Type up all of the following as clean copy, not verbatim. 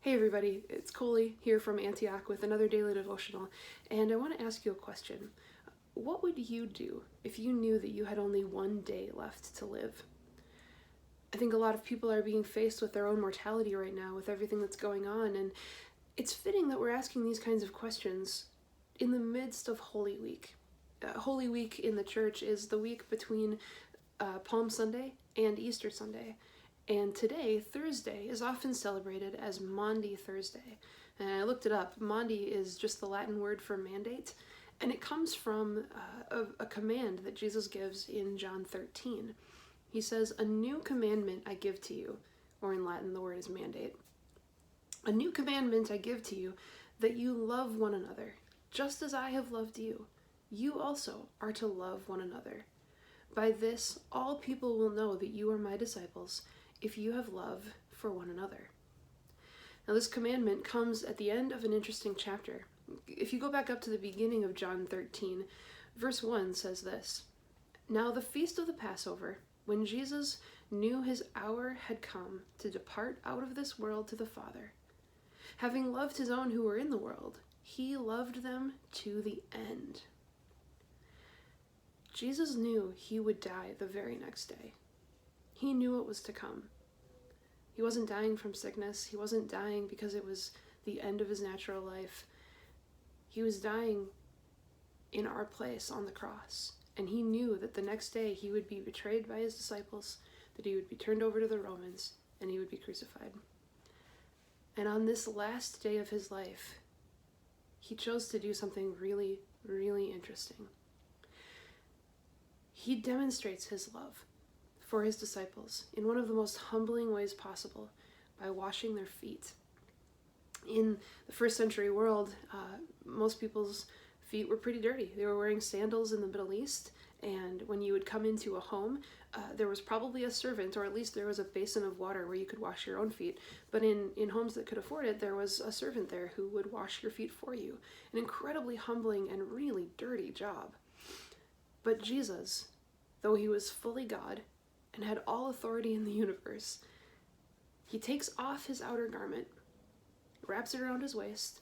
Hey everybody, it's Coley here from Antioch with another daily devotional, and I want to ask you a question. What would you do if you knew that you had only one day left to live? I think a lot of people are being faced with their own mortality right now with everything that's going on, and it's fitting that we're asking these kinds of questions in the midst of Holy Week. Holy Week in the church is the week between Palm Sunday and Easter Sunday. And today, Thursday, is often celebrated as Maundy Thursday. And I looked it up. Maundy is just the Latin word for mandate, and it comes from a command that Jesus gives in John 13. He says, "A new commandment I give to you," or in Latin the word is mandate. "A new commandment I give to you, that you love one another, just as I have loved you. You also are to love one another. By this, all people will know that you are my disciples, if you have love for one another." Now, this commandment comes at the end of an interesting chapter. If you go back up to the beginning of John 13, verse 1 says this: "Now the feast of the Passover, when Jesus knew his hour had come to depart out of this world to the Father, having loved his own who were in the world, he loved them to the end." Jesus knew he would die the very next day. He knew what was to come. He wasn't dying from sickness. He wasn't dying because it was the end of his natural life. He was dying in our place on the cross. And he knew that the next day he would be betrayed by his disciples, that he would be turned over to the Romans, and he would be crucified. And on this last day of his life, he chose to do something really, really interesting. He demonstrates his love for his disciples in one of the most humbling ways possible, by washing their feet. In the first century world, most people's feet were pretty dirty. They were wearing sandals in the Middle East, and when you would come into a home, there was probably a servant, or at least there was a basin of water where you could wash your own feet. But in homes that could afford it, there was a servant there who would wash your feet for you. An incredibly humbling and really dirty job. But Jesus, though he was fully God and had all authority in the universe, he takes off his outer garment, wraps it around his waist,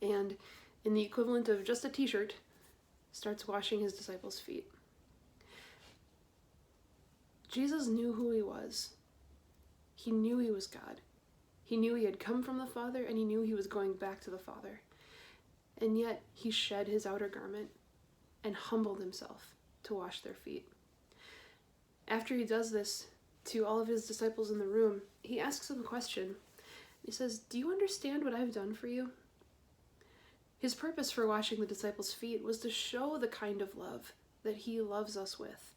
and in the equivalent of just a t-shirt, starts washing his disciples' feet. Jesus knew who he was. He knew he was God. He knew he had come from the Father, and he knew he was going back to the Father. And yet he shed his outer garment and humbled himself to wash their feet. After he does this to all of his disciples in the room, he asks them a question. He says, "Do you understand what I've done for you?" His purpose for washing the disciples' feet was to show the kind of love that he loves us with.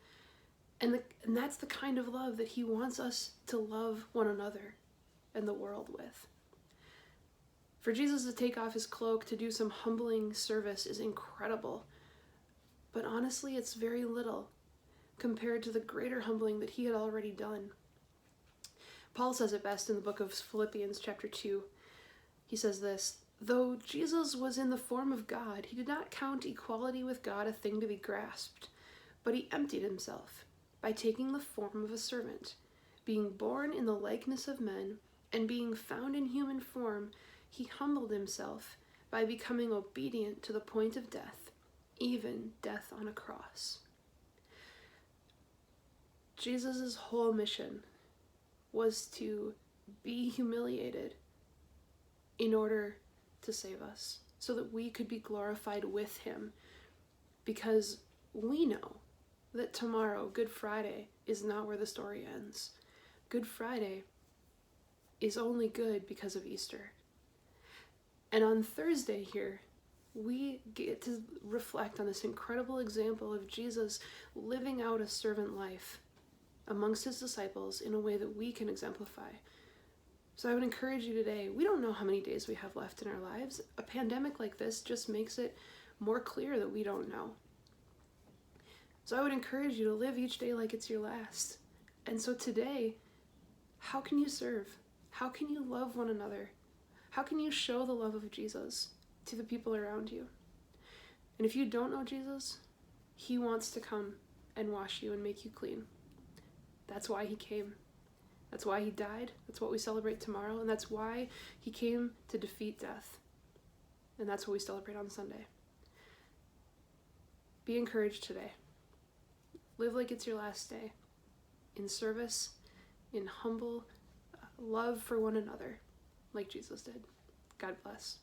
And that's the kind of love that he wants us to love one another and the world with. For Jesus to take off his cloak to do some humbling service is incredible. But honestly, it's very little compared to the greater humbling that he had already done. Paul says it best in the book of Philippians chapter 2. He says this: "Though Jesus was in the form of God, he did not count equality with God a thing to be grasped, but he emptied himself by taking the form of a servant. Being born in the likeness of men, and being found in human form, he humbled himself by becoming obedient to the point of death, even death on a cross." Jesus' whole mission was to be humiliated in order to save us, so that we could be glorified with him. Because we know that tomorrow, Good Friday, is not where the story ends. Good Friday is only good because of Easter. And on Thursday here, we get to reflect on this incredible example of Jesus living out a servant life amongst his disciples in a way that we can exemplify. So I would encourage you today, we don't know how many days we have left in our lives. A pandemic like this just makes it more clear that we don't know. So I would encourage you to live each day like it's your last. And so today, how can you serve? How can you love one another? How can you show the love of Jesus to the people around you? And if you don't know Jesus, he wants to come and wash you and make you clean. That's why he came. That's why he died. That's what we celebrate tomorrow. And that's why he came to defeat death. And that's what we celebrate on Sunday. Be encouraged today. Live like it's your last day. In service, in humble love for one another, like Jesus did. God bless.